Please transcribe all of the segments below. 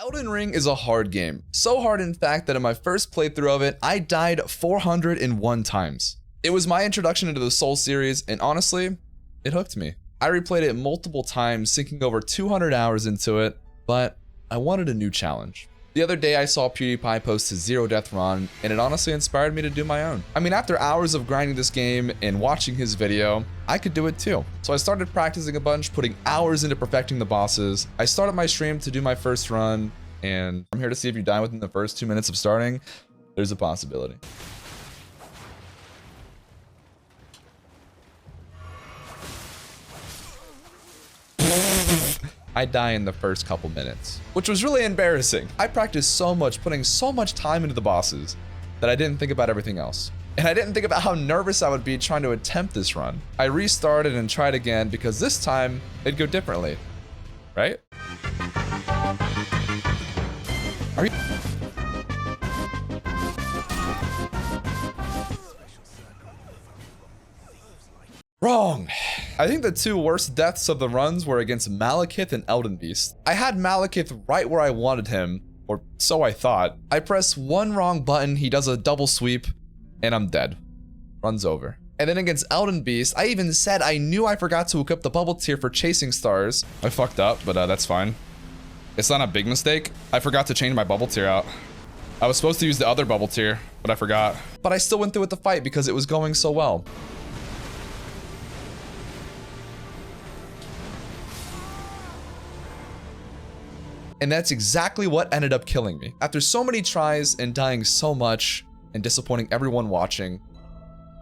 Elden Ring is a hard game. So hard in fact that in my first playthrough of it, I died 401 times. It was my introduction into the Soul series, and honestly, it hooked me. I replayed it multiple times, sinking over 200 hours into it, but I wanted a new challenge. The other day I saw PewDiePie post his 0 death run, and it honestly inspired me to do my own. I mean, after hours of grinding this game and watching his video, I could do it too. So I started practicing a bunch, putting hours into perfecting the bosses. I started my stream to do my first run, and I'm here to see if you die within the first 2 minutes of starting. There's a possibility. I die in the first couple minutes, which was really embarrassing. I practiced so much, putting so much time into the bosses that I didn't think about everything else. And I didn't think about how nervous I would be trying to attempt this run. I restarted and tried again because this time it'd go differently, right? Are you? Wrong. I think the two worst deaths of the runs were against Maliketh and Elden Beast. I had Maliketh right where I wanted him, or so I thought. I press one wrong button, he does a double sweep, and I'm dead. Run's over. And then against Elden Beast, I even said I knew I forgot to equip the bubble tier for chasing stars. I fucked up, but that's fine. It's not a big mistake. I forgot to change my bubble tier out. I was supposed to use the other bubble tier, but I forgot. But I still went through with the fight because it was going so well. And that's exactly what ended up killing me. After so many tries and dying so much and disappointing everyone watching,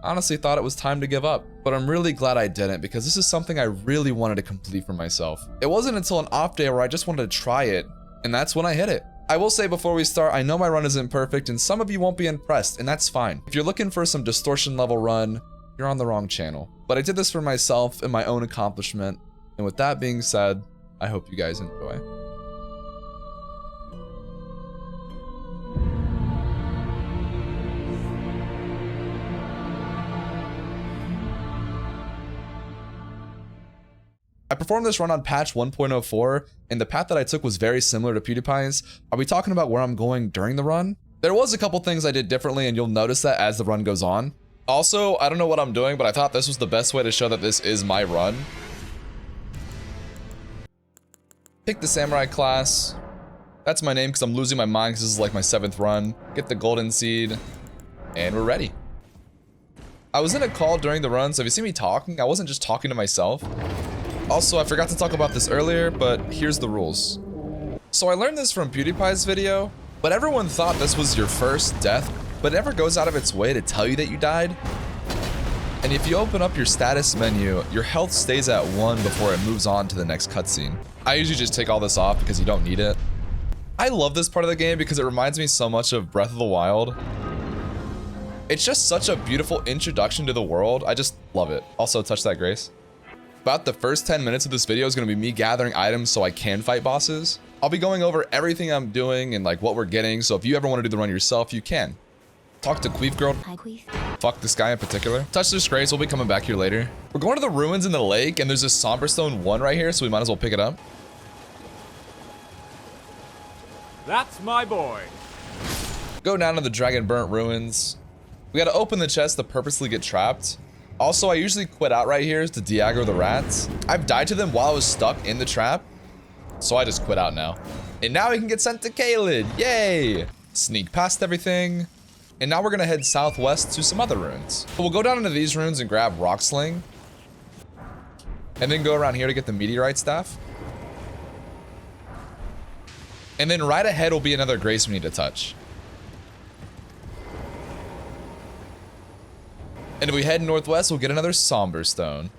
I honestly thought it was time to give up. But I'm really glad I didn't because this is something I really wanted to complete for myself. It wasn't until an off day where I just wanted to try it, and that's when I hit it. I will say before we start, I know my run isn't perfect and some of you won't be impressed, and that's fine. If you're looking for some distortion level run, you're on the wrong channel. But I did this for myself and my own accomplishment, and with that being said, I hope you guys enjoy. I performed this run on patch 1.04, and the path that I took was very similar to PewDiePie's. Are we talking about where I'm going during the run? There was a couple things I did differently, and you'll notice that as the run goes on. Also, I don't know what I'm doing, but I thought this was the best way to show that this is my run. Pick the Samurai class. That's my name because I'm losing my mind because this is like my 7th run. Get the golden seed, and we're ready. I was in a call during the run, so if you see me talking, I wasn't just talking to myself. Also, I forgot to talk about this earlier, but here's the rules. So I learned this from PewDiePie's video, but everyone thought this was your first death, but it never goes out of its way to tell you that you died. And if you open up your status menu, your health stays at 1 before it moves on to the next cutscene. I usually just take all this off because you don't need it. I love this part of the game because it reminds me so much of Breath of the Wild. It's just such a beautiful introduction to the world. I just love it. Also, touch that, Grace. About the first 10 minutes of this video is going to be me gathering items so I can fight bosses. I'll be going over everything I'm doing and like what we're getting, so if you ever want to do the run yourself, you can. Talk to Queef Girl. Hi, Queef. Fuck this guy in particular. Touch this Grace, we'll be coming back here later. We're going to the ruins in the lake, and there's this Somberstone 1 right here, so we might as well pick it up. That's my boy. Go down to the Dragon Burnt ruins. We gotta open the chest to purposely get trapped. Also, I usually quit out right here to de-aggro the rats. I've died to them while I was stuck in the trap, so I just quit out now. And now we can get sent to Caelid, yay! Sneak past everything. And now we're gonna head southwest to some other ruins. So we'll go down into these ruins and grab Rock Sling. And then go around here to get the Meteorite Staff. And then right ahead will be another Grace we need to touch. And if we head northwest, we'll get another Somber Stone.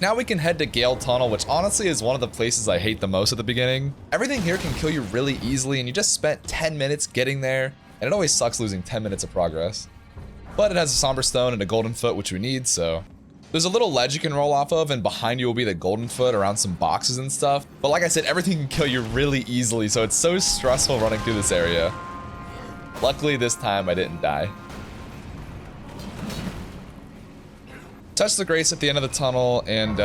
Now we can head to Gale Tunnel, which honestly is one of the places I hate the most at the beginning. Everything here can kill you really easily, and you just spent 10 minutes getting there, and it always sucks losing 10 minutes of progress. But it has a Somber Stone and a Golden Foot, which we need, so... There's a little ledge you can roll off of, and behind you will be the Golden Foot around some boxes and stuff. But like I said, everything can kill you really easily, so it's so stressful running through this area. Luckily this time I didn't die. Touch the grace at the end of the tunnel and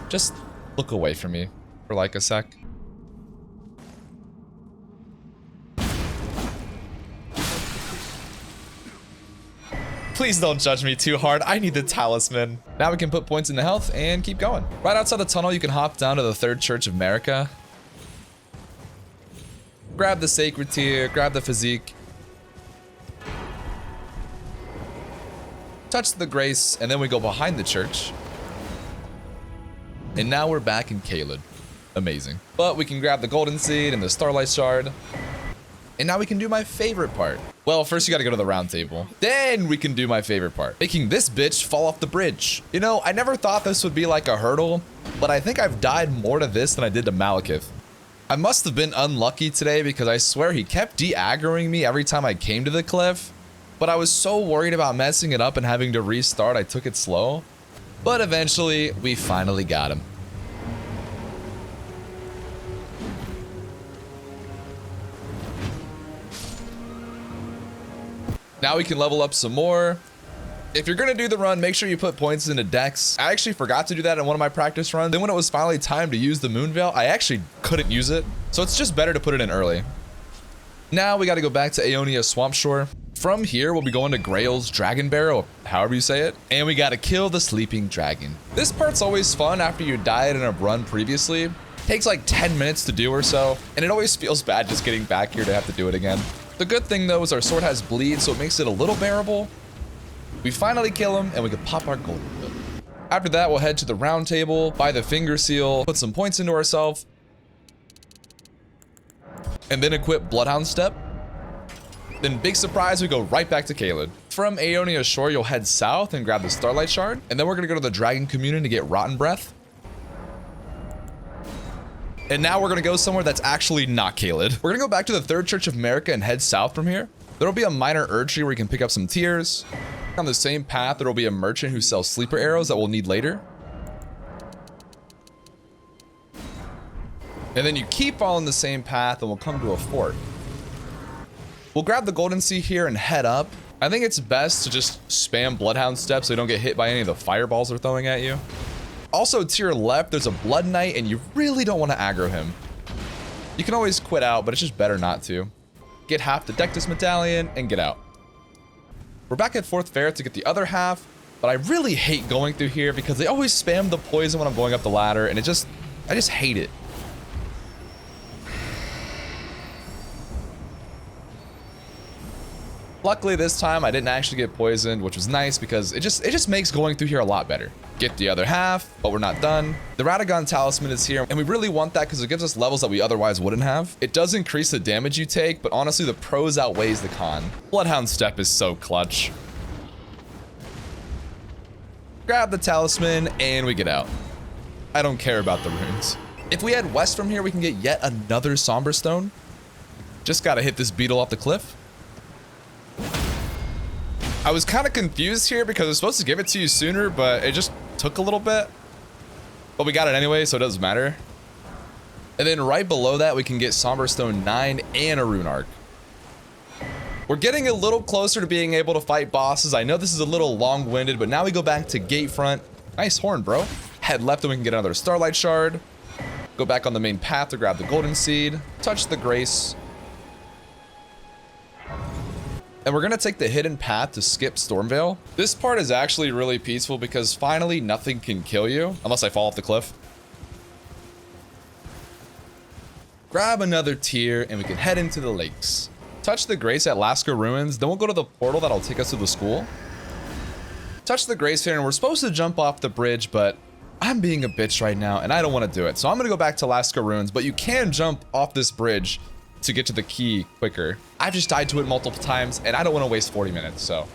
just look away from me for like a sec. Please don't judge me too hard. I need the talisman. Now we can put points into health and keep going. Right outside the tunnel, you can hop down to the Third Church of America. Grab the Sacred Tear, grab the Physique. Touch the Grace, and then we go behind the church. And now we're back in Caelid. Amazing. But we can grab the Golden Seed and the Starlight Shard. And now we can do my favorite part. Well, first you gotta go to the round table. Then we can do my favorite part. Making this bitch fall off the bridge. You know, I never thought this would be like a hurdle, but I think I've died more to this than I did to Maliketh. I must have been unlucky today because I swear he kept de-aggroing me every time I came to the cliff. But I was so worried about messing it up and having to restart, I took it slow. But eventually, we finally got him. Now we can level up some more. If you're gonna do the run, make sure you put points into Dex. I actually forgot to do that in one of my practice runs. Then when it was finally time to use the Moon Veil, I actually couldn't use it. So it's just better to put it in early. Now we gotta go back to Aeonia Swamp Shore. From here, we'll be going to Grail's Dragon Barrow, however you say it. And we gotta kill the sleeping dragon. This part's always fun after you died in a run previously. Takes like 10 minutes to do or so. And it always feels bad just getting back here to have to do it again. The good thing though is our sword has bleed, so it makes it a little bearable. We finally kill him and we can pop our gold. After that, we'll head to the round table, buy the finger seal, put some points into ourselves, and then equip Bloodhound Step. Then big surprise, we go right back to Caelid. From Aeonia Shore, you'll head south and grab the Starlight Shard, and then we're gonna go to the Dragon Communion to get Rotten Breath. And now we're gonna go somewhere that's actually not Caelid. We're gonna go back to the Third Church of America and head south from here. There'll be a minor Erdtree where you can pick up some tears. On the same path, there'll be a merchant who sells sleeper arrows that we'll need later. And then you keep following the same path and we'll come to a fort. We'll grab the Golden Sea here and head up. I think it's best to just spam Bloodhound Steps so you don't get hit by any of the fireballs they're throwing at you. Also, to your left, there's a Blood Knight, and you really don't want to aggro him. You can always quit out, but it's just better not to. Get half the Dectus Medallion, and get out. We're back at 4th Fair to get the other half, but I really hate going through here because they always spam the poison when I'm going up the ladder, and I just hate it. Luckily this time I didn't actually get poisoned, which was nice because it just makes going through here a lot better. Get the other half, but we're not done. The Radagon Talisman is here, and we really want that because it gives us levels that we otherwise wouldn't have. It does increase the damage you take, but honestly the pros outweighs the con. Bloodhound Step is so clutch. Grab the talisman, and we get out. I don't care about the runes. If we head west from here, we can get yet another Somber Stone. Just gotta hit this beetle off the cliff. I was kind of confused here because I was supposed to give it to you sooner, but it just took a little bit. But we got it anyway, so it doesn't matter. And then right below that, we can get Somber Stone 9 and a Rune Arc. We're getting a little closer to being able to fight bosses. I know this is a little long-winded, but now we go back to Gatefront. Nice horn, bro. Head left and we can get another Starlight Shard. Go back on the main path to grab the Golden Seed. Touch the Grace. And we're gonna take the hidden path to skip Stormveil. This part is actually really peaceful because finally nothing can kill you unless I fall off the cliff. Grab another tier and we can head into the lakes. Touch the Grace at Lasker Ruins, then we'll go to the portal that'll take us to the school. Touch the Grace here and we're supposed to jump off the bridge, but I'm being a bitch right now and I don't want to do it. So I'm gonna go back to Lasker Ruins, but you can jump off this bridge to get to the key quicker. I've just died to it multiple times and I don't want to waste 40 minutes, so.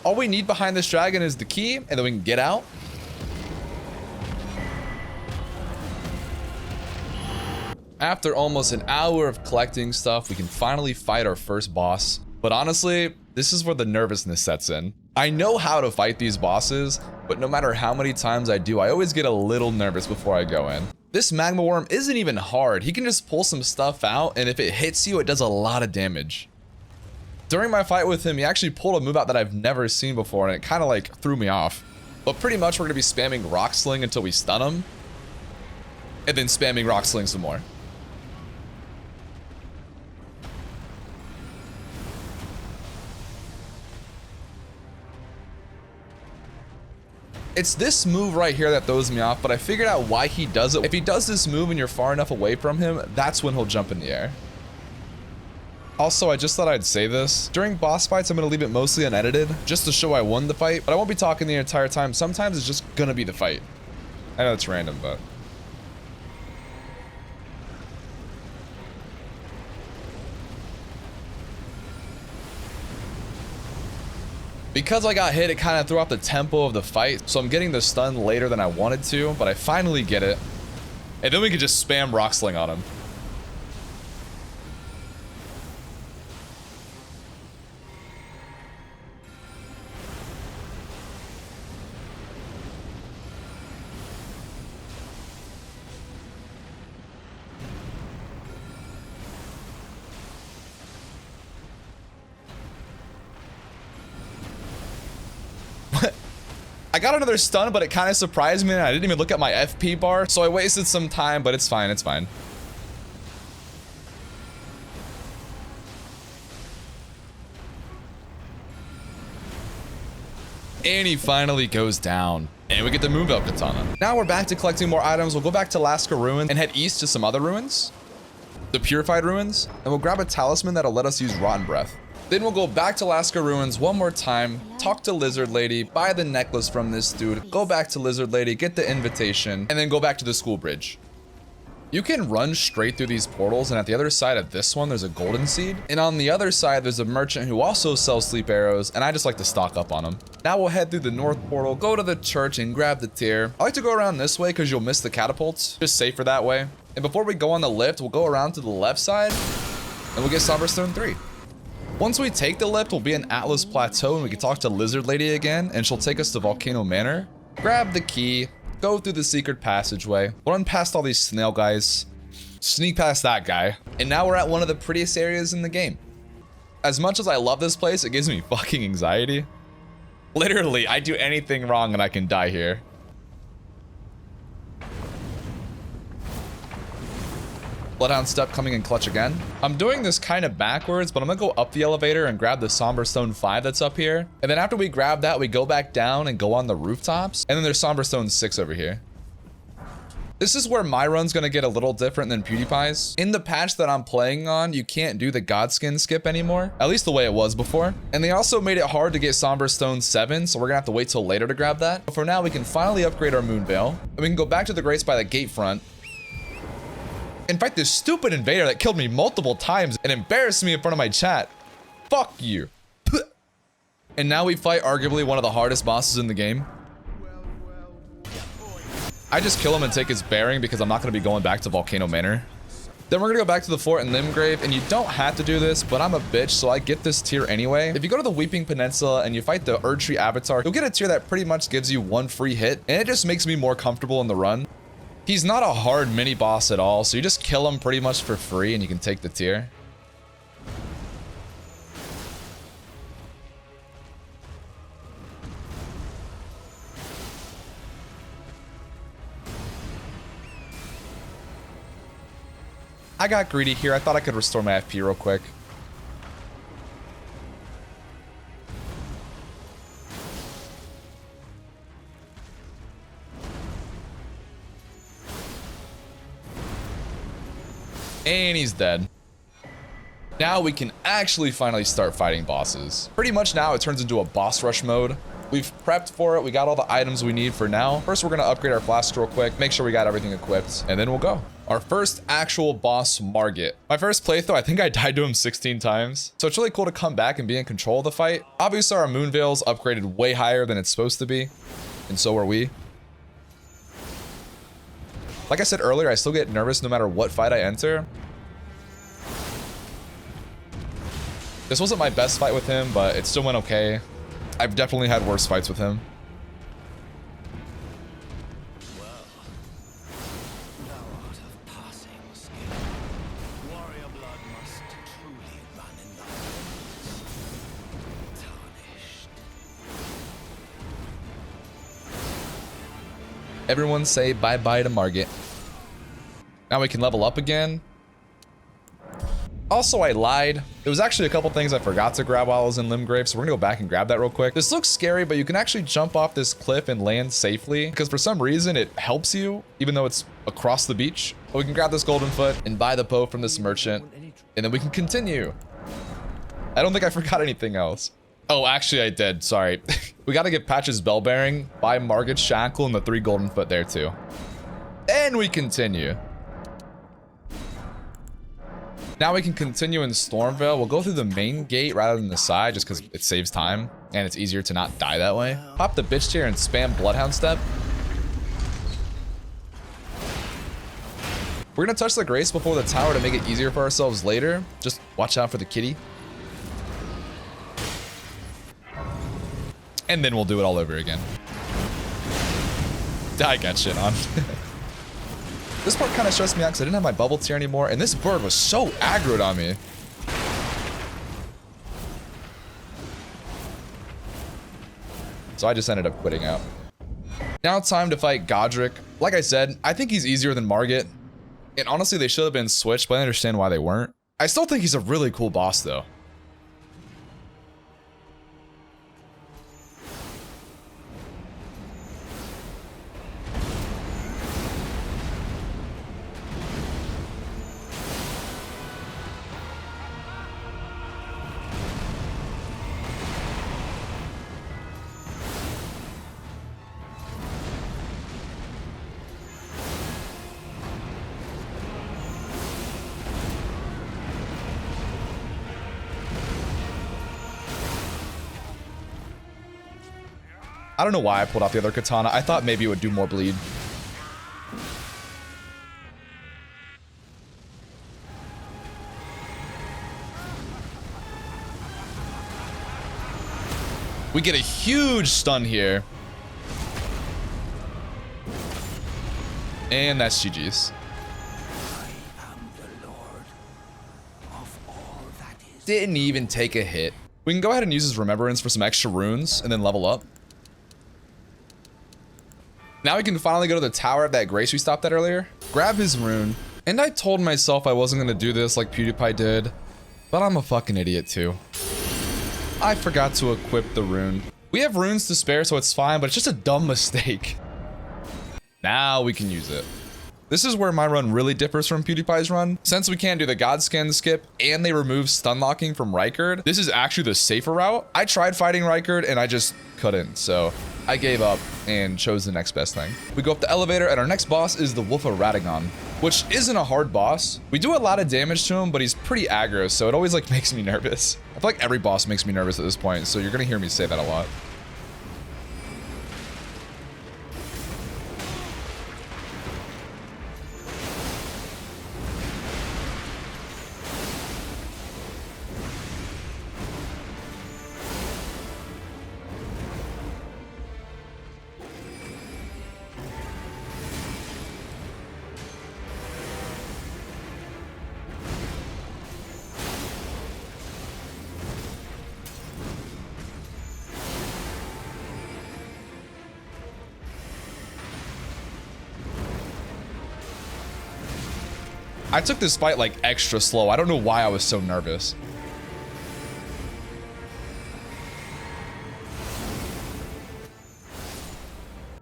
All we need behind this dragon is the key and then we can get out. After almost an hour of collecting stuff, we can finally fight our first boss. But honestly, this is where the nervousness sets in. I know how to fight these bosses, but no matter how many times I do, I always get a little nervous before I go in. This Magma Wyrm isn't even hard. He can just pull some stuff out, and if it hits you, it does a lot of damage. During my fight with him, he actually pulled a move out that I've never seen before, and it kind of like threw me off. But pretty much we're gonna be spamming Rock Sling until we stun him, and then spamming Rock Sling some more. It's this move right here that throws me off, but I figured out why he does it. If he does this move and you're far enough away from him, that's when he'll jump in the air. Also, I just thought I'd say this. During boss fights, I'm gonna leave it mostly unedited, just to show I won the fight, but I won't be talking the entire time. Sometimes it's just gonna be the fight. I know it's random, but... Because I got hit, it kind of threw off the tempo of the fight, so I'm getting the stun later than I wanted to, but I finally get it. And then we can just spam Rock Sling on him. I got another stun, but it kind of surprised me, and I didn't even look at my FP bar, so I wasted some time, but it's fine, it's fine. And he finally goes down. And we get the move up Katana. Now we're back to collecting more items. We'll go back to Laska Ruins and head east to some other ruins. The Purified Ruins. And we'll grab a talisman that'll let us use Rotten Breath. Then we'll go back to Laska Ruins one more time, talk to Lizard Lady, buy the necklace from this dude, go back to Lizard Lady, get the invitation, and then go back to the school bridge. You can run straight through these portals, and at the other side of this one, there's a golden seed. And on the other side, there's a merchant who also sells sleep arrows, and I just like to stock up on them. Now we'll head through the north portal, go to the church, and grab the tier. I like to go around this way because you'll miss the catapults. Just safer that way. And before we go on the lift, we'll go around to the left side, and we'll get Somberstone 3. Once we take the lift, we'll be in Atlas Plateau, and we can talk to Lizard Lady again, and she'll take us to Volcano Manor. Grab the key, go through the secret passageway, run past all these snail guys, sneak past that guy, and now we're at one of the prettiest areas in the game. As much as I love this place, it gives me fucking anxiety. Literally, I do anything wrong and I can die here. Bloodhound Step coming in clutch again. I'm doing this kind of backwards, but I'm gonna go up the elevator and grab the Somberstone 5 that's up here. And then after we grab that, we go back down and go on the rooftops. And then there's Somberstone 6 over here. This is where my run's gonna get a little different than PewDiePie's. In the patch that I'm playing on, you can't do the Godskin skip anymore, at least the way it was before. And they also made it hard to get Somberstone 7, so we're gonna have to wait till later to grab that. But for now, we can finally upgrade our Moonveil. And we can go back to the Grace by the gate front and fight this stupid invader that killed me multiple times and embarrassed me in front of my chat. Fuck you. And now we fight arguably one of the hardest bosses in the game. I just kill him and take his bearing because I'm not going to be going back to Volcano Manor. Then we're going to go back to the fort in Limgrave, and you don't have to do this, but I'm a bitch, so I get this tier anyway. If you go to the Weeping Peninsula and you fight the Erdtree Avatar, you'll get a tier that pretty much gives you one free hit, and it just makes me more comfortable in the run. He's not a hard mini boss at all, so you just kill him pretty much for free and you can take the tier. I got greedy here. I thought I could restore my FP real quick. And he's dead. Now we can actually finally start fighting bosses. Pretty much now it turns into a boss rush mode. We've prepped for it. We got all the items we need for now. First, we're gonna upgrade our flasks real quick, make sure we got everything equipped, and then we'll go. Our first actual boss, Margit. My first playthrough, I think I died to him 16 times. So it's really cool to come back and be in control of the fight. Obviously, our Moonveil's upgraded way higher than it's supposed to be, and so are we. Like I said earlier, I still get nervous no matter what fight I enter. This wasn't my best fight with him, but it still went okay. I've definitely had worse fights with him. Well, thou art of passing skill. Warrior blood must truly run in thy veins. Everyone say bye-bye to Margit. Now we can level up again. Also, I lied. There was actually a couple things I forgot to grab while I was in Limgrave, so we're gonna go back and grab that real quick. This looks scary, but you can actually jump off this cliff and land safely, because for some reason it helps you, even though it's across the beach. But we can grab this golden foot and buy the bow from this merchant, and then we can continue. I don't think I forgot anything else. Oh, actually I did, sorry. We gotta get Patch's bell bearing, buy Margit's shackle, and the 3 golden foot there too. And we continue. Now we can continue in Stormvale. We'll go through the main gate rather than the side just because it saves time and it's easier to not die that way. Pop the bitch tier and spam Bloodhound Step. We're gonna touch the Grace before the tower to make it easier for ourselves later. Just watch out for the kitty. And then we'll do it all over again. I got shit on. This part kind of stressed me out because I didn't have my bubble tier anymore, and this bird was so aggroed on me. So I just ended up quitting out. Now it's time to fight Godrick. Like I said, I think he's easier than Margit. And honestly, they should have been switched, but I understand why they weren't. I still think he's a really cool boss, though. I don't know why I pulled out the other katana. I thought maybe it would do more bleed. We get a huge stun here. And that's GG's. Didn't even take a hit. We can go ahead and use his remembrance for some extra runes and then level up. Now we can finally go to the tower of that Grace we stopped at earlier. Grab his rune. And I told myself I wasn't gonna do this like PewDiePie did, but I'm a fucking idiot too. I forgot to equip the rune. We have runes to spare, so it's fine, but it's just a dumb mistake. Now we can use it. This is where my run really differs from PewDiePie's run. Since we can't do the Godskin skip and they remove stun locking from Rykard, this is actually the safer route. I tried fighting Rykard and I just couldn't, so I gave up and chose the next best thing. We go up the elevator and our next boss is the Wolf of Radagon, which isn't a hard boss. We do a lot of damage to him, but he's pretty aggro, so it always like makes me nervous. I feel like every boss makes me nervous at this point, so you're gonna hear me say that a lot. I took this fight like extra slow. I don't know why I was so nervous.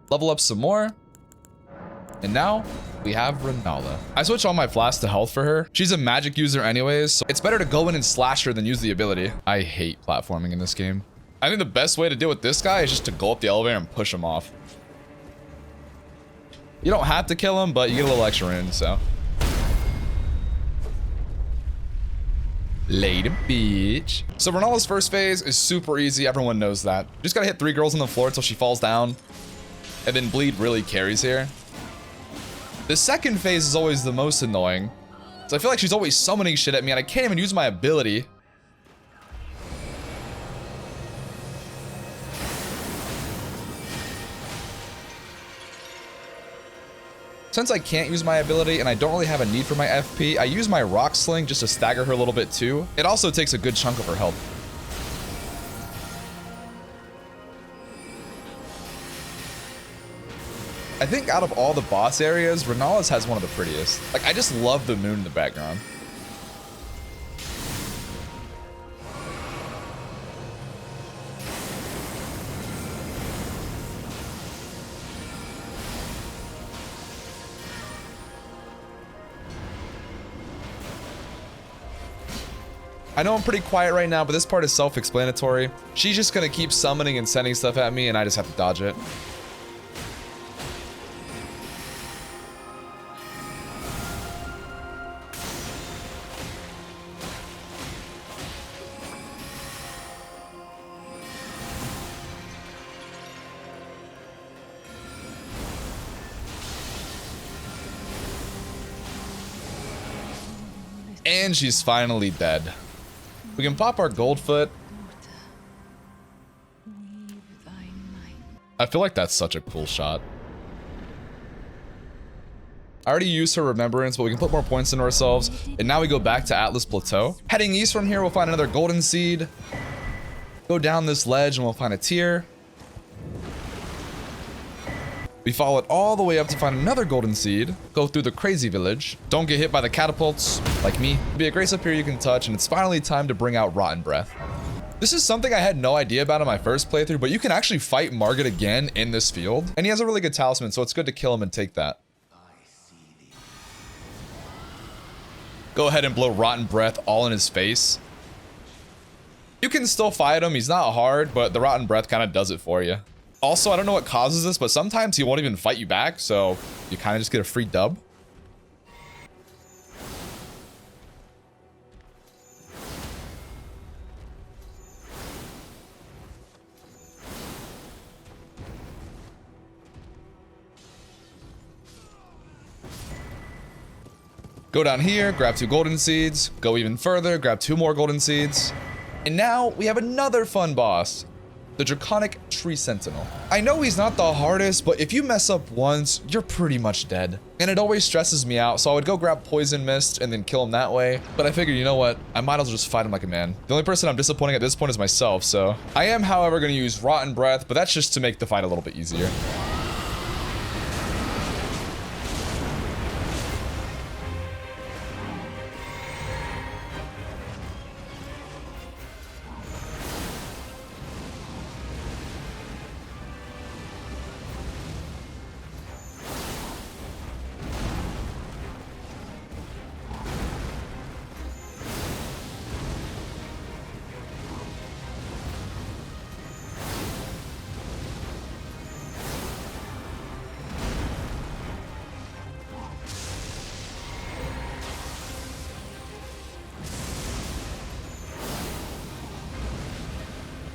Level up some more. And now we have Renalla. I switch all my flasks to health for her. She's a magic user anyways, so it's better to go in and slash her than use the ability. I hate platforming in this game. I think the best way to deal with this guy is just to go up the elevator and push him off. You don't have to kill him, but you get a little extra in, so. Later, bitch. So Renalla's first phase is super easy. Everyone knows that. You just gotta hit 3 girls on the floor until she falls down. And then bleed really carries here. The second phase is always the most annoying. So I feel like she's always summoning shit at me and I can't even use my ability. Since I can't use my ability and I don't really have a need for my FP, I use my rock sling just to stagger her a little bit too. It also takes a good chunk of her health. I think out of all the boss areas, Renalla's has one of the prettiest. Like, I just love the moon in the background. I know I'm pretty quiet right now, but this part is self-explanatory. She's just gonna keep summoning and sending stuff at me, and I just have to dodge it. And she's finally dead. We can pop our gold foot. I feel like that's such a cool shot. I already used her remembrance, but we can put more points into ourselves. And now we go back to Atlas Plateau. Heading east from here, we'll find another golden seed. Go down this ledge and we'll find a tier. We follow it all the way up to find another golden seed. Go through the crazy village. Don't get hit by the catapults, like me. There'll be a grace up here you can touch, and it's finally time to bring out Rotten Breath. This is something I had no idea about in my first playthrough, but you can actually fight Margit again in this field. And he has a really good talisman, so it's good to kill him and take that. Go ahead and blow Rotten Breath all in his face. You can still fight him, he's not hard, but the Rotten Breath kind of does it for you. Also, I don't know what causes this, but sometimes he won't even fight you back, so you kind of just get a free dub. Go down here, grab 2 golden seeds, go even further, grab 2 more golden seeds. And now we have another fun boss. The Draconic Tree Sentinel. I know he's not the hardest, but if you mess up once, you're pretty much dead. And it always stresses me out, so I would go grab Poison Mist and then kill him that way. But I figured, you know what? I might as well just fight him like a man. The only person I'm disappointing at this point is myself, so. I am, however, gonna use Rotten Breath, but that's just to make the fight a little bit easier.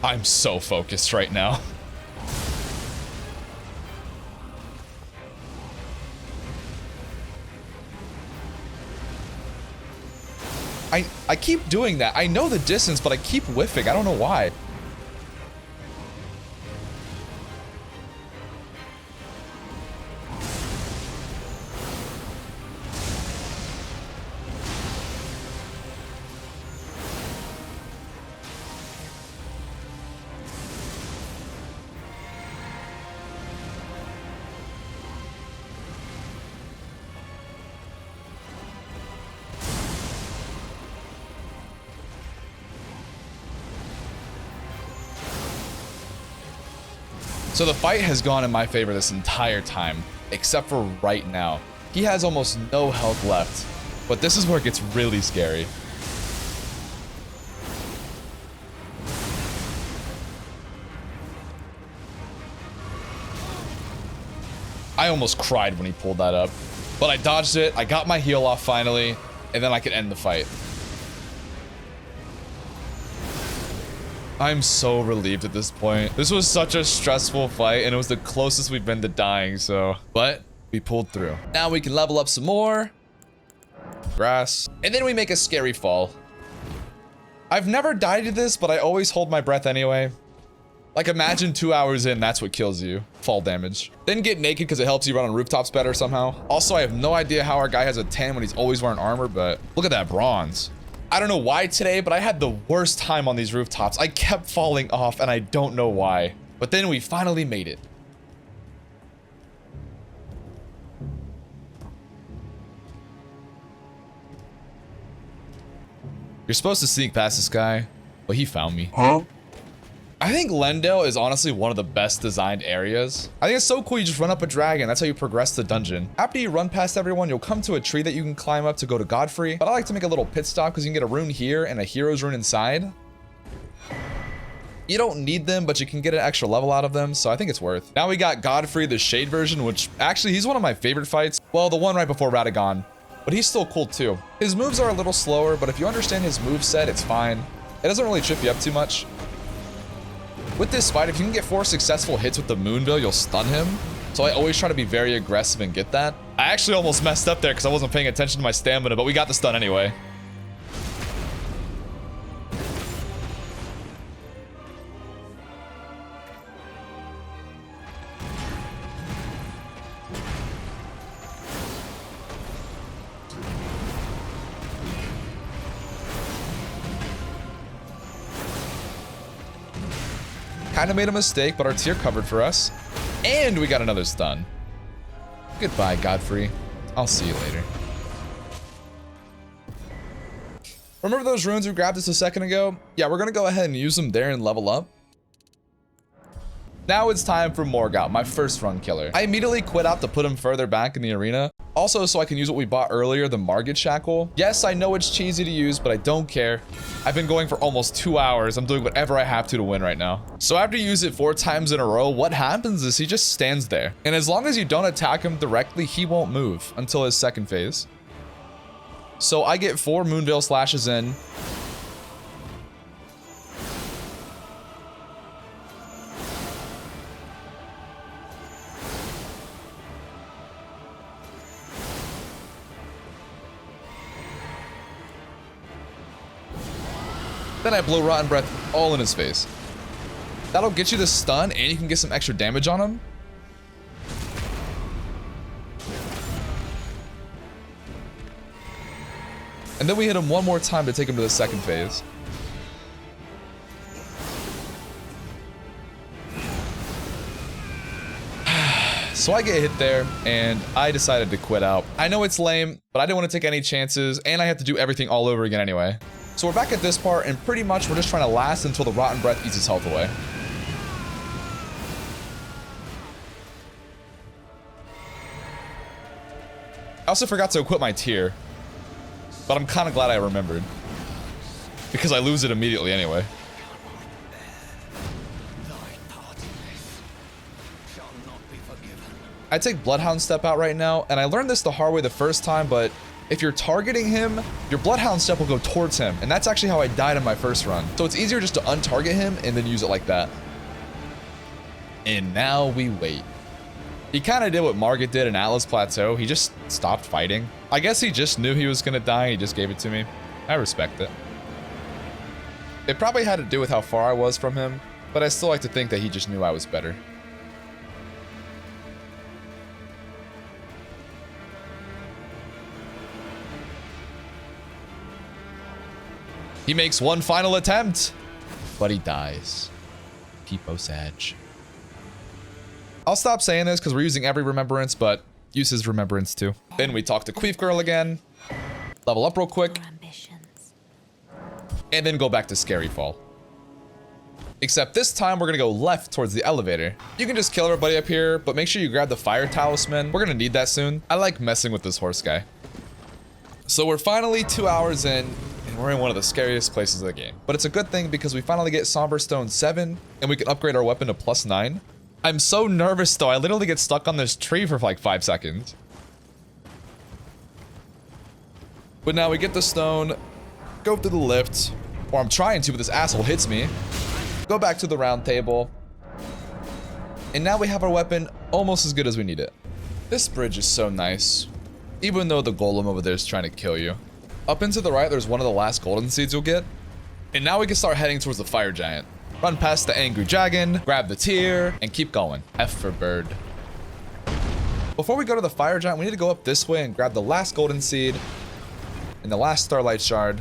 I'm so focused right now. I keep doing that. I know the distance, but I keep whiffing. I don't know why. So the fight has gone in my favor this entire time, except for right now. He has almost no health left, but this is where it gets really scary. I almost cried when he pulled that up, but I dodged it, I got my heal off finally, and then I could end the fight. I'm so relieved at this point. This was such a stressful fight, and it was the closest we've been to dying, so. But we pulled through. Now we can level up some more. Grass. And then we make a scary fall. I've never died to this, but I always hold my breath anyway. Like, imagine 2 hours in, that's what kills you. Fall damage. Then get naked because it helps you run on rooftops better somehow. Also, I have no idea how our guy has a 10 when he's always wearing armor, but look at that bronze. I don't know why today, but I had the worst time on these rooftops. I kept falling off, and I don't know why. But then we finally made it. You're supposed to sneak past this guy, but he found me. Huh? I think Lendale is honestly one of the best designed areas. I think it's so cool, you just run up a dragon. That's how you progress the dungeon. After you run past everyone, you'll come to a tree that you can climb up to go to Godfrey. But I like to make a little pit stop because you can get a rune here and a hero's rune inside. You don't need them, but you can get an extra level out of them, so I think it's worth. Now we got Godfrey, the Shade version, which actually, he's one of my favorite fights. Well, the one right before Radagon, but he's still cool too. His moves are a little slower, but if you understand his move set, it's fine. It doesn't really trip you up too much. With this fight, if you can get 4 successful hits with the Moonveil, you'll stun him. So I always try to be very aggressive and get that. I actually almost messed up there because I wasn't paying attention to my stamina, but we got the stun anyway. Kind of made a mistake, but our tier covered for us. And we got another stun. Goodbye, Godfrey. I'll see you later. Remember those runes we grabbed just a second ago? Yeah, we're gonna go ahead and use them there and level up. Now it's time for Morgott, my first run killer. I immediately quit out to put him further back in the arena. Also, so I can use what we bought earlier, the Margit shackle. Yes, I know it's cheesy to use, but I don't care. I've been going for almost 2 hours. I'm doing whatever I have to win right now. So after you use it 4 times in a row, what happens is he just stands there. And as long as you don't attack him directly, he won't move until his second phase. So I get 4 Moonveil slashes in. Then I blow Rotten Breath all in his face. That'll get you the stun, and you can get some extra damage on him. And then we hit him one more time to take him to the second phase. So I get hit there, and I decided to quit out. I know it's lame, but I didn't want to take any chances, and I have to do everything all over again anyway. So we're back at this part, and pretty much we're just trying to last until the Rotten Breath eats his health away. I also forgot to equip my tier, but I'm kind of glad I remembered, because I lose it immediately anyway. I take Bloodhound Step out right now, and I learned this the hard way the first time, but if you're targeting him, your Bloodhound Step will go towards him, and that's actually how I died in my first run. So it's easier just to untarget him and then use it like that. And now we wait. He kind of did what Margit did in Atlas Plateau. He just stopped fighting. I guess he just knew he was gonna die, he just gave it to me. I respect it. It probably had to do with how far I was from him, but I still like to think that he just knew I was better. He makes one final attempt, but he dies. Peepo Sag. I'll stop saying this because we're using every remembrance, but use his remembrance too. Then we talk to Queef Girl again, level up real quick, and then go back to Scary Fall. Except this time we're gonna go left towards the elevator. You can just kill everybody up here, but make sure you grab the fire talisman. We're gonna need that soon. I like messing with this horse guy. So we're finally 2 hours in, and we're in one of the scariest places of the game. But it's a good thing because we finally get Somber Stone 7, and we can upgrade our weapon to +9. I'm so nervous though, I literally get stuck on this tree for like 5 seconds. But now we get the stone, go through the lift, or I'm trying to, but this asshole hits me. Go back to the round table. And now we have our weapon almost as good as we need it. This bridge is so nice, even though the golem over there is trying to kill you. Up and to the right, there's one of the last golden seeds you'll get. And now we can start heading towards the fire giant. Run past the angry dragon, grab the tier, and keep going. F for bird. Before we go to the fire giant, we need to go up this way and grab the last golden seed and the last starlight shard.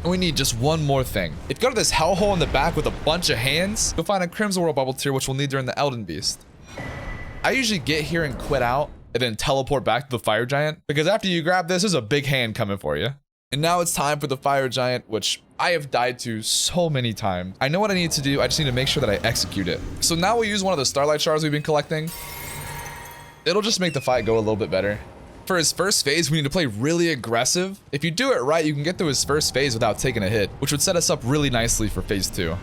And we need just one more thing. If you go to this hellhole in the back with a bunch of hands, you'll find a Crimson World bubble tier, which we'll need during the Elden Beast. I usually get here and quit out and then teleport back to the fire giant, because after you grab this, there's a big hand coming for you. And now it's time for the fire giant, which I have died to so many times. I know what I need to do. I just need to make sure that I execute it. So now we'll use one of the starlight shards we've been collecting. It'll just make the fight go a little bit better. For his first phase, we need to play really aggressive. If you do it right, you can get through his first phase without taking a hit, which would set us up really nicely for phase 2.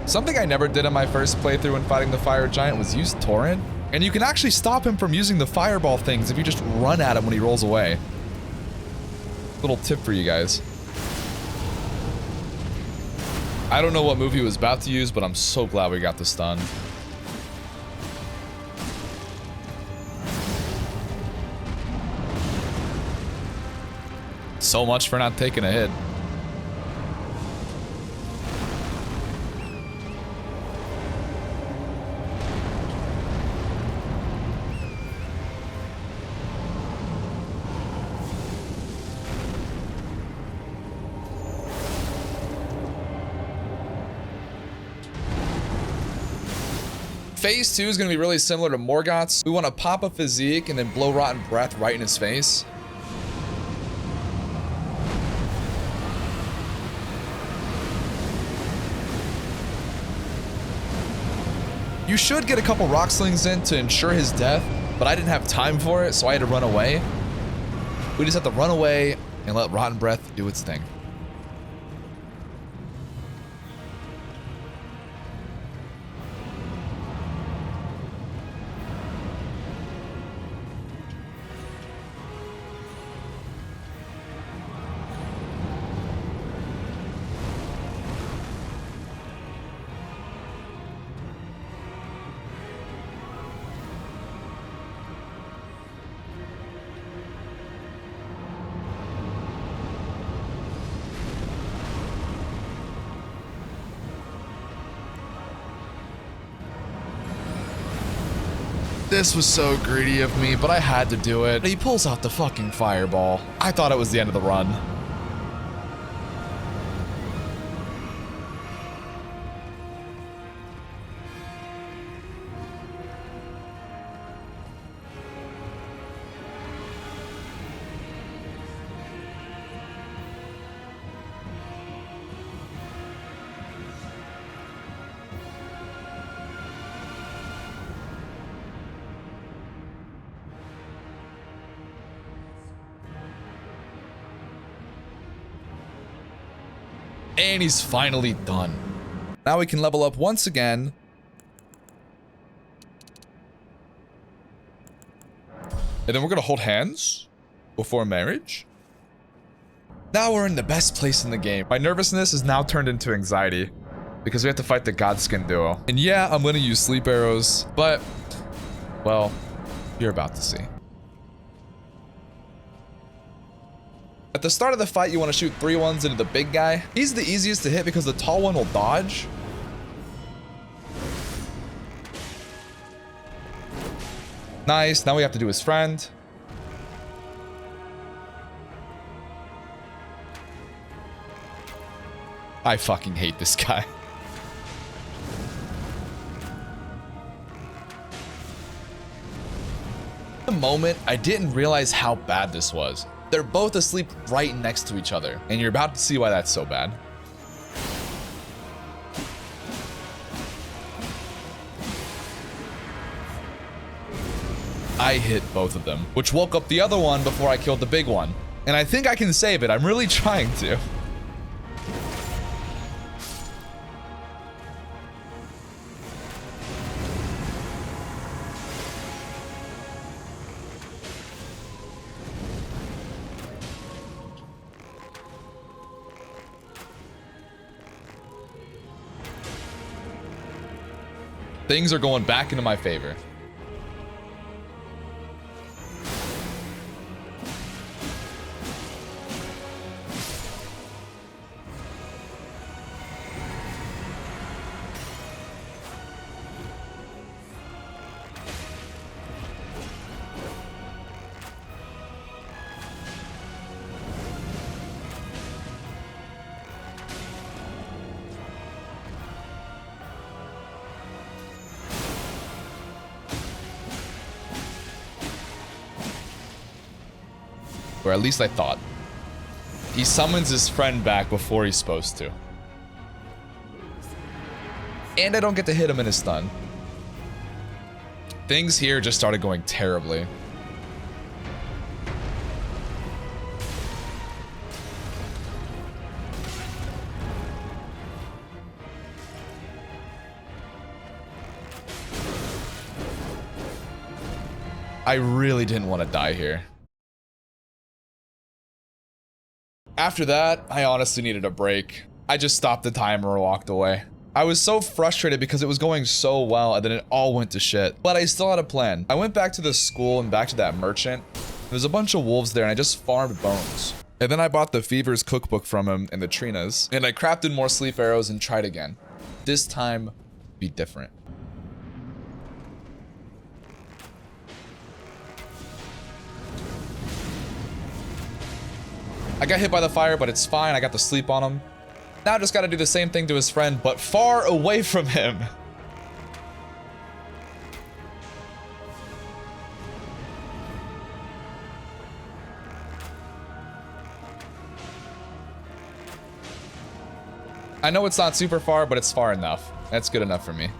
Something I never did in my first playthrough when fighting the fire giant was use Torrent. And you can actually stop him from using the fireball things if you just run at him when he rolls away. Little tip for you guys. I don't know what move he was about to use, but I'm so glad we got this done. So much for not taking a hit. Phase 2 is going to be really similar to Morgott's. We want to pop a physique and then blow rotten breath right in his face. You should get a couple rock slings in to ensure his death, but I didn't have time for it, so I had to run away. We just have to run away and let rotten breath do its thing. This was so greedy of me, but I had to do it. He pulls out the fucking fireball. I thought it was the end of the run. And he's finally done. Now we can level up once again. And then we're gonna hold hands before marriage. Now we're in the best place in the game. My nervousness is now turned into anxiety because we have to fight the Godskin Duo. And yeah, I'm gonna use sleep arrows, but, well, you're about to see. At the start of the fight, you want to shoot 3 ones into the big guy. He's the easiest to hit because the tall one will dodge. Nice, now we have to do his friend. I fucking hate this guy. At the moment, I didn't realize how bad this was. They're both asleep right next to each other, and you're about to see why that's so bad. I hit both of them, which woke up the other one before I killed the big one. And I think I can save it. I'm really trying to. Things are going back into my favor. Or at least I thought. He summons his friend back before he's supposed to. And I don't get to hit him in his stun. Things here just started going terribly. I really didn't want to die here. After that, I honestly needed a break. I just stopped the timer and walked away. I was so frustrated because it was going so well and then it all went to shit. But I still had a plan. I went back to the school and back to that merchant. There's a bunch of wolves there and I just farmed bones. And then I bought the Fever's cookbook from him and the Trina's. And I crafted more sleep arrows and tried again. This time, be different. I got hit by the fire, but it's fine. I got to sleep on him. Now I just gotta do the same thing to his friend, but far away from him. I know it's not super far, but it's far enough. That's good enough for me.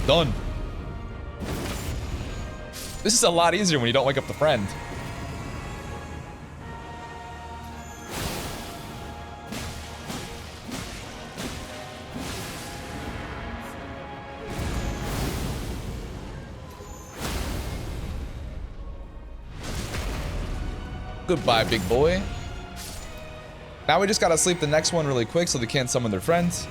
Done. This is a lot easier when you don't wake up the friend. Goodbye, big boy. Now we just gotta sleep the next one really quick so they can't summon their friends.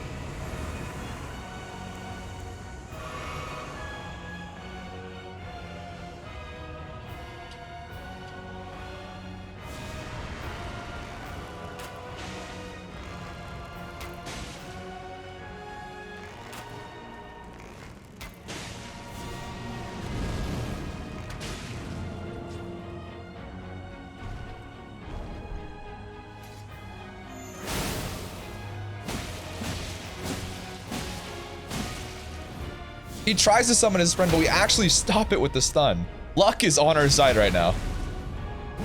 He tries to summon his friend, but we actually stop it with the stun. Luck is on our side right now.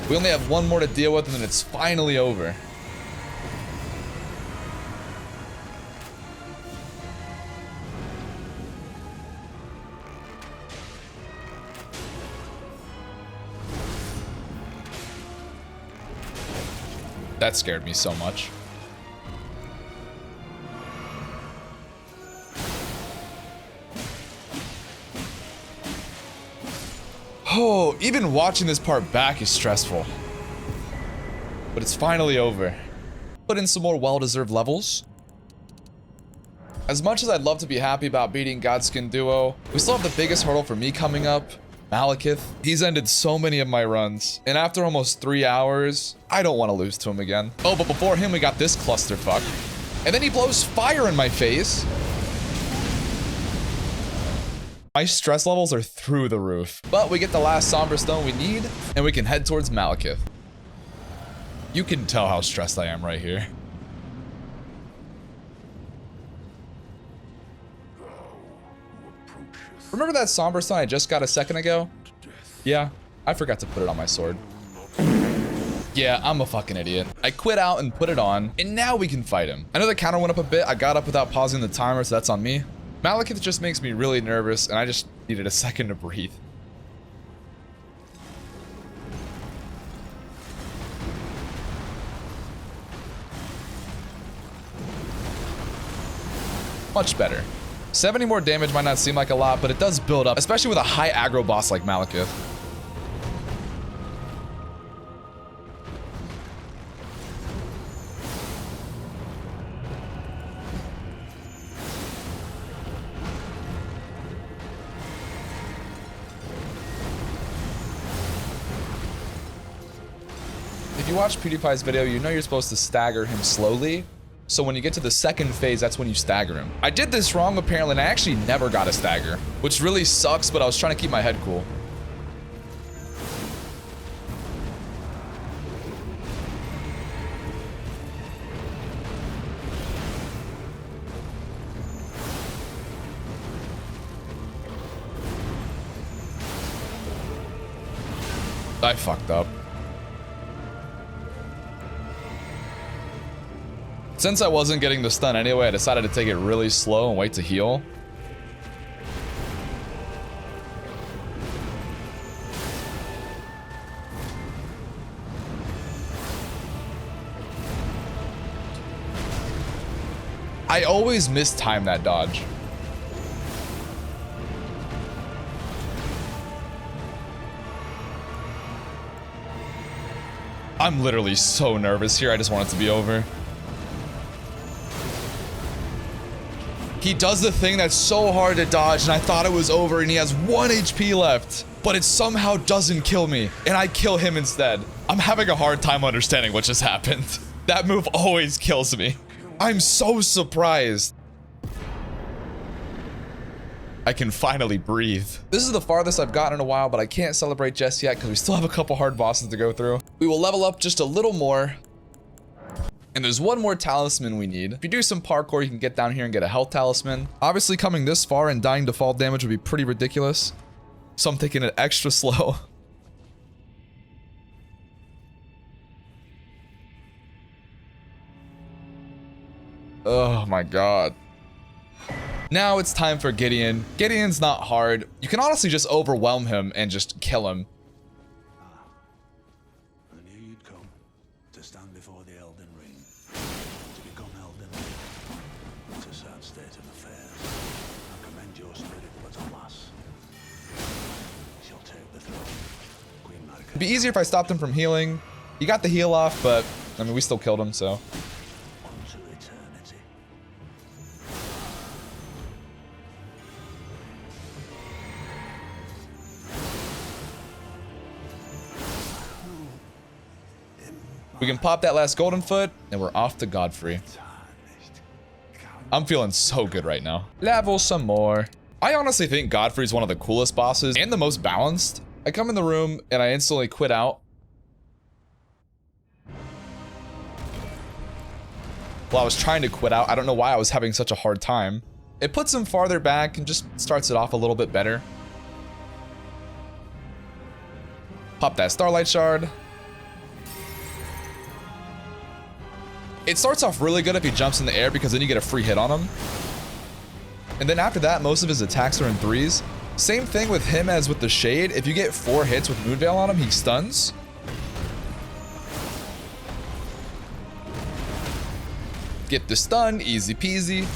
We only have one more to deal with, and then it's finally over. That scared me so much. Oh, even watching this part back is stressful. But it's finally over. Put in some more well-deserved levels. As much as I'd love to be happy about beating Godskin Duo, we still have the biggest hurdle for me coming up. Maliketh. He's ended so many of my runs. And after almost 3 hours, I don't want to lose to him again. Oh, but before him, we got this clusterfuck. And then he blows fire in my face. My stress levels are through the roof. But we get the last Somber Stone we need, and we can head towards Maliketh. You can tell how stressed I am right here. Remember that Somber Stone I just got a second ago? Yeah, I forgot to put it on my sword. Yeah, I'm a fucking idiot. I quit out and put it on, and now we can fight him. I know the counter went up a bit. I got up without pausing the timer, so that's on me. Maliketh just makes me really nervous, and I just needed a second to breathe. Much better. 70 more damage might not seem like a lot, but it does build up, especially with a high aggro boss like Maliketh. If you watch PewDiePie's video, you know you're supposed to stagger him slowly. So when you get to the second phase, that's when you stagger him. I did this wrong apparently, and I actually never got a stagger, which really sucks, but I was trying to keep my head cool. I fucked up. Since I wasn't getting the stun anyway, I decided to take it really slow and wait to heal. I always mistime that dodge. I'm literally so nervous here. I just want it to be over. He does the thing that's so hard to dodge, and I thought it was over, and he has 1 HP left, but it somehow doesn't kill me, and I kill him instead. I'm having a hard time understanding what just happened. That move always kills me. I'm so surprised. I can finally breathe. This is the farthest I've gotten in a while, but I can't celebrate just yet because we still have a couple hard bosses to go through. We will level up just a little more. And there's one more talisman we need. If you do some parkour, you can get down here and get a health talisman. Obviously, coming this far and dying to fall damage would be pretty ridiculous. So I'm taking it extra slow. Oh my god. Now it's time for Gideon. Gideon's not hard. You can honestly just overwhelm him and just kill him. I knew you'd come to stand before the Elden Ring, to become Elden Ring. It's a sad state of affairs. I commend your spirit, but alas, she'll take the throne. Queen Margit. It'd be easier if I stopped him from healing. He got the heal off, but I mean, we still killed him, so. Unto eternity. We can pop that last golden foot, and we're off to Godfrey. I'm feeling so good right now. Level some more. I honestly think Godfrey's one of the coolest bosses and the most balanced. I come in the room, and I instantly quit out. Well, I was trying to quit out. I don't know why I was having such a hard time. It puts him farther back and just starts it off a little bit better. Pop that Starlight Shard. It starts off really good if he jumps in the air because then you get a free hit on him. And then after that, most of his attacks are in 3s. Same thing with him as with the Shade. If you get 4 hits with Moonveil on him, he stuns. Get the stun, easy peasy.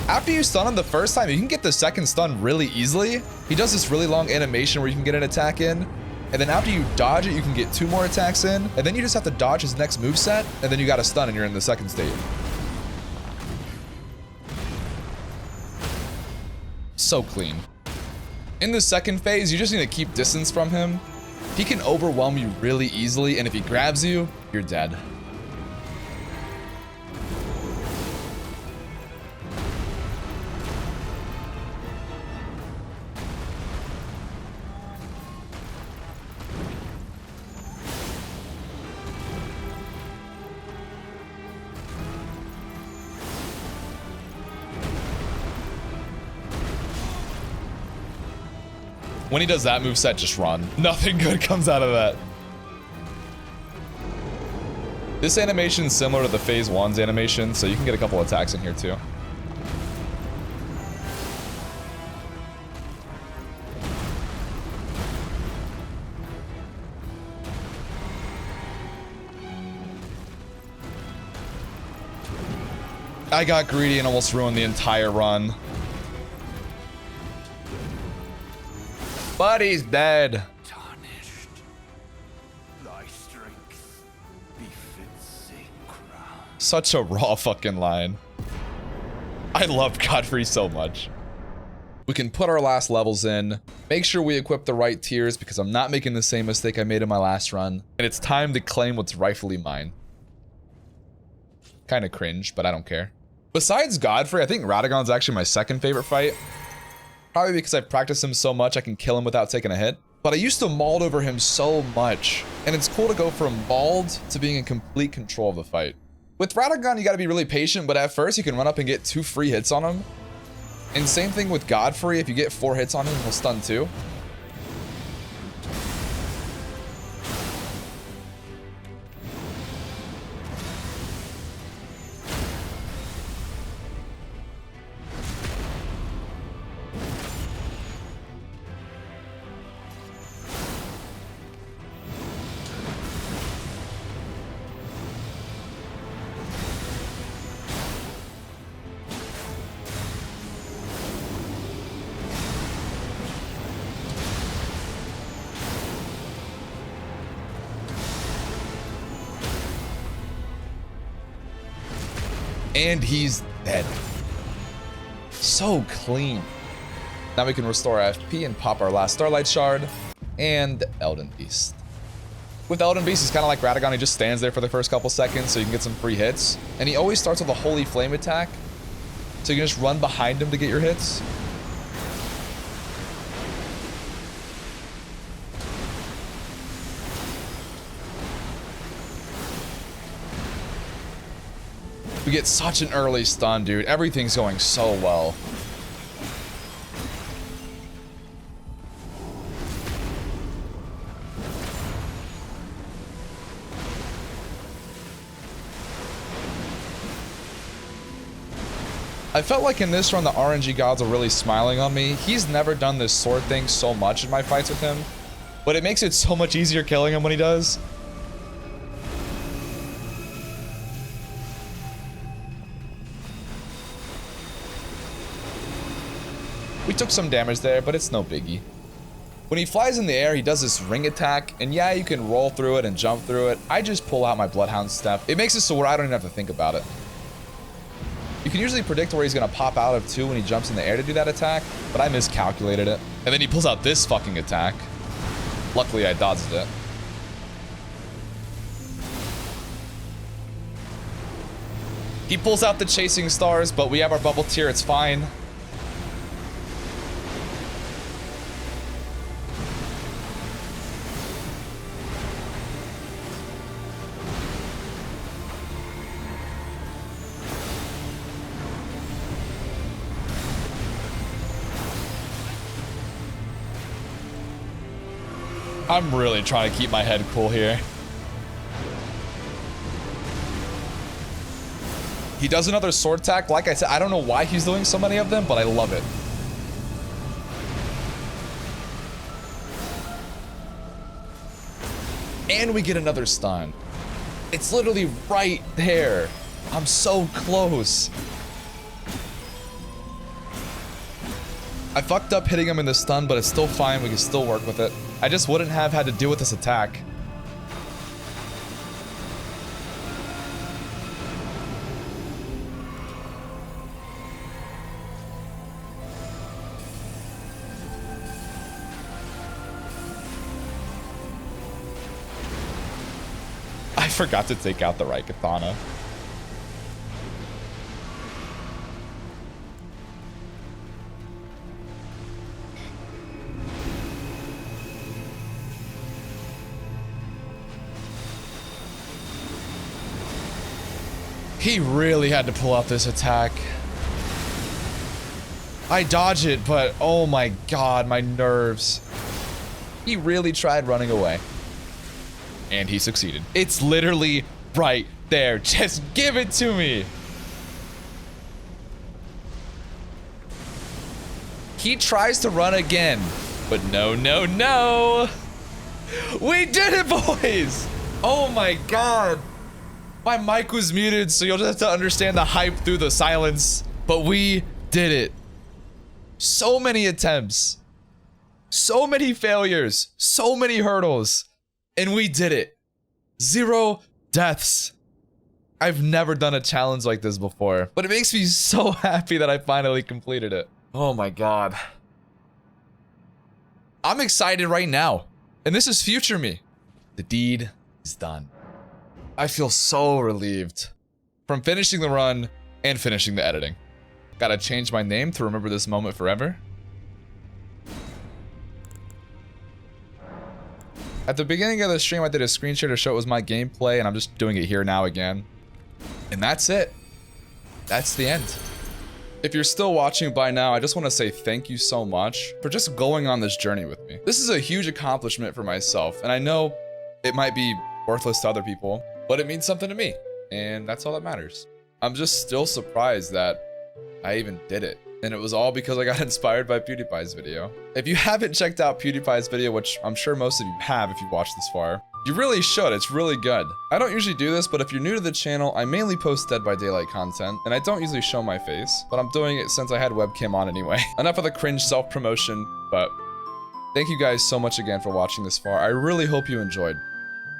After you stun him the first time, you can get the second stun really easily. He does this really long animation where you can get an attack in. And then after you dodge it, you can get 2 more attacks in. And then you just have to dodge his next moveset. And then you got a stun and you're in the second state. So clean. In the second phase, you just need to keep distance from him. He can overwhelm you really easily. And if he grabs you, you're dead. When he does that moveset, just run. Nothing good comes out of that. This animation is similar to the phase 1's animation, so you can get a couple attacks in here too. I got greedy and almost ruined the entire run. But he's dead. Tarnished. Thy strength befits a crown. Such a raw fucking line. I love Godfrey so much. We can put our last levels in. Make sure we equip the right tiers because I'm not making the same mistake I made in my last run. And it's time to claim what's rightfully mine. Kind of cringe, but I don't care. Besides Godfrey, I think Radagon's actually my second favorite fight. Probably because I've practiced him so much I can kill him without taking a hit. But I used to maul over him so much. And it's cool to go from mauled to being in complete control of the fight. With Radagon, you gotta be really patient, but at first you can run up and get 2 free hits on him. And same thing with Godfrey, if you get 4 hits on him, he'll stun too. And he's dead. So clean. Now we can restore FP and pop our last Starlight Shard and Elden Beast. With Elden Beast, he's kind of like Radagon. He just stands there for the first couple seconds so you can get some free hits. And he always starts with a Holy Flame attack, so you can just run behind him to get your hits. We get such an early stun, dude. Everything's going so well. I felt like in this run, the RNG gods are really smiling on me. He's never done this sword thing so much in my fights with him, but it makes it so much easier killing him when he does. We took some damage there, but it's no biggie. When he flies in the air, he does this ring attack, and yeah, you can roll through it and jump through it. I just pull out my Bloodhound Step. It makes it so where I don't even have to think about it. You can usually predict where he's gonna pop out of too when he jumps in the air to do that attack, but I miscalculated it. And then he pulls out this fucking attack. Luckily, I dodged it. He pulls out the Chasing Stars, but we have our bubble tier, it's fine. I'm really trying to keep my head cool here. He does another sword attack. Like I said, I don't know why he's doing so many of them, but I love it. And we get another stun. It's literally right there. I'm so close. I fucked up hitting him in the stun, but it's still fine. We can still work with it. I just wouldn't have had to deal with this attack. I forgot to take out the right katana. He really had to pull out this attack. I dodge it, but oh my god, my nerves. He really tried running away. And he succeeded. It's literally right there. Just give it to me. He tries to run again, but no, no, no. We did it, boys. Oh my god. My mic was muted, so you'll just have to understand the hype through the silence. But we did it. So many attempts. So many failures. So many hurdles. And we did it. 0 deaths. I've never done a challenge like this before. But it makes me so happy that I finally completed it. Oh my god. I'm excited right now. And this is future me. The deed is done. I feel so relieved from finishing the run and finishing the editing. Gotta change my name to remember this moment forever. At the beginning of the stream, I did a screen share to show it was my gameplay, and I'm just doing it here now again. And that's it. That's the end. If you're still watching by now, I just want to say thank you so much for just going on this journey with me. This is a huge accomplishment for myself, and I know it might be worthless to other people, but it means something to me, and that's all that matters. I'm just still surprised that I even did it, and it was all because I got inspired by PewDiePie's video. If you haven't checked out PewDiePie's video, which I'm sure most of you have if you've watched this far, you really should, it's really good. I don't usually do this, but if you're new to the channel, I mainly post Dead by Daylight content, and I don't usually show my face, but I'm doing it since I had webcam on anyway. Enough of the cringe self-promotion, but thank you guys so much again for watching this far. I really hope you enjoyed,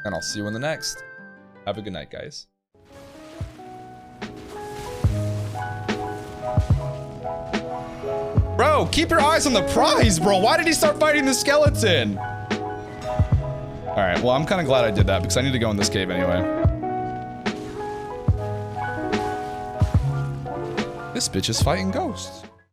and I'll see you in the next. Have a good night, guys. Bro, keep your eyes on the prize, bro. Why did he start fighting the skeleton? All right, well, I'm kind of glad I did that because I need to go in this cave anyway. This bitch is fighting ghosts.